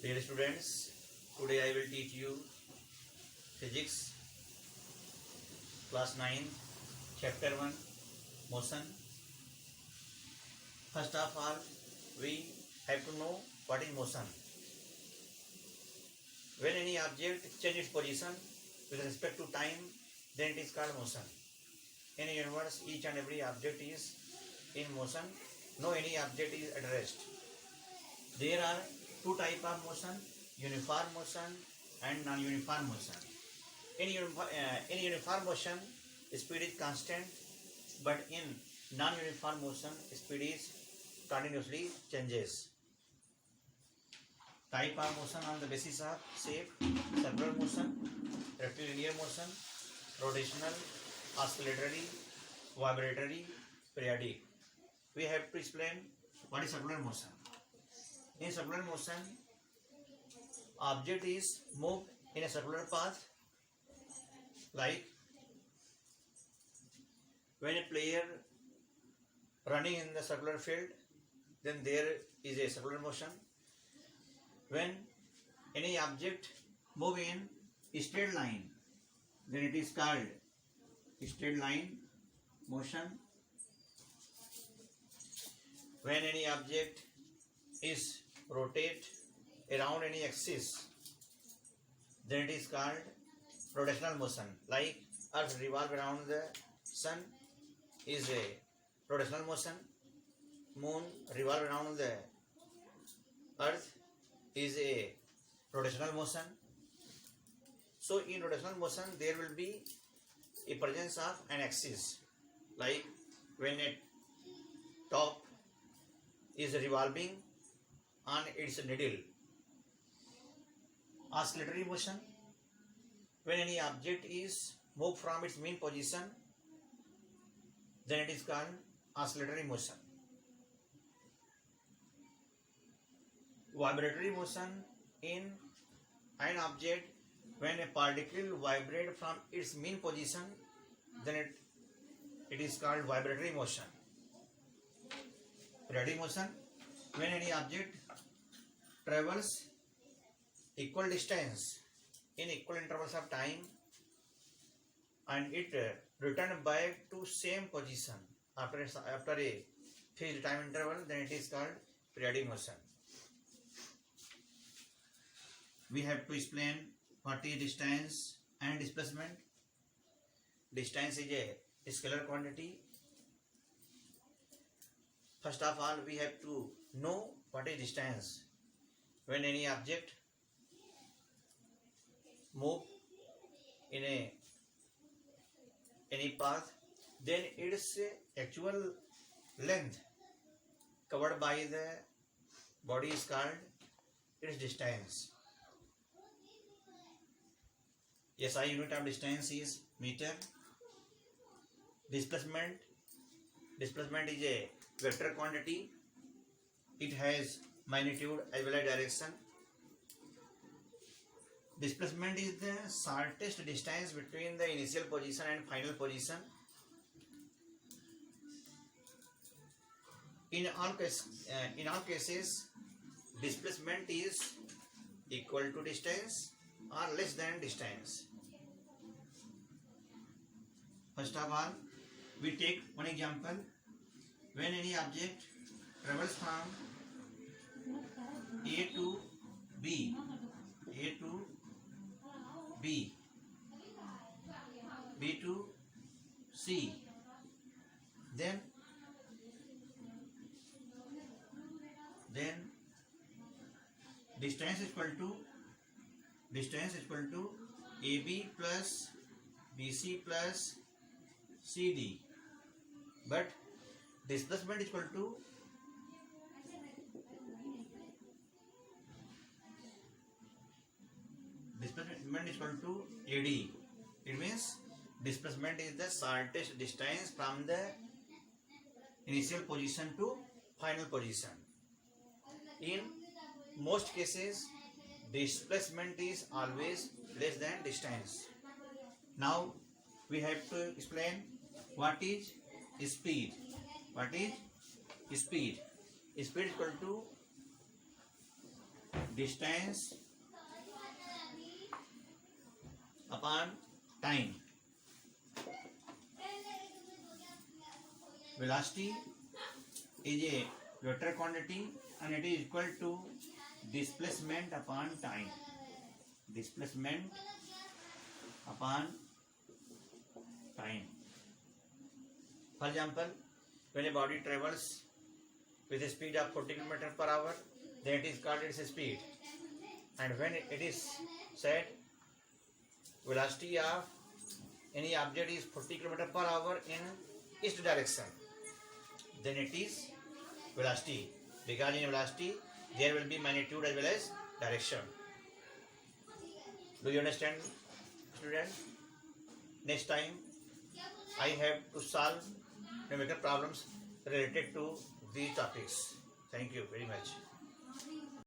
Dear students, today I will teach you physics class 9 chapter 1 motion. First of all, we have to know what is motion. When any object changes its position with respect to time, then it is called motion. In the universe, each and every object is in motion. No any object is at rest. There are two types of motion, uniform motion and non-uniform motion. In uniform motion, speed is constant, but in non-uniform motion, speed is continuously changes. Type of motion on the basis of shape: circular motion, rectilinear motion, rotational, oscillatory, vibratory, periodic. We have to explain what is circular motion. In circular motion, object is moved in a circular path, like when a player running in the circular field, then there is a circular motion. When any object move in a straight line, then it is called straight line motion. When any object is rotate around any axis, then it is called rotational motion. Like Earth revolve around the Sun is a rotational motion. Moon revolve around the Earth is a rotational motion. So in rotational motion there will be a presence of an axis, like when a top is revolving on its needle. Oscillatory motion, when any object is moved from its mean position, then it is called oscillatory motion. Vibratory motion, in an object when a particle vibrates from its mean position, then it is called vibratory motion. Periodic motion, when any object travels equal distance in equal intervals of time and it return back to same position after a fixed time interval, then it is called periodic motion. We have to explain what is distance and displacement. Distance is a scalar quantity. First of all, we have to know what is distance. When any object move in any path, then its actual length covered by the body is called its distance. SI unit of distance is meter. Displacement is a vector quantity. It has magnitude as well as direction. Displacement is the shortest distance between the initial position and final position. In all cases, displacement is equal to distance or less than distance. First of all, we take one example. When any object travels from A to B, B to C, then distance is equal to AB plus BC plus CD, but displacement is equal to AD. It means displacement is the shortest distance from the initial position to final position. In most cases, displacement is always less than distance. Now we have to explain what is speed. What is speed? Speed is equal to distance upon time. Velocity is a vector quantity and it is equal to displacement upon time. Displacement upon time. For example, when a body travels with a speed of 40 km per hour, then it is called its speed. And when it is said velocity of any object is 40 km per hour in east direction, then it is velocity. Because in velocity there will be magnitude as well as direction. Do you understand, student? Next time I have to solve numerical problems related to these topics. Thank you very much.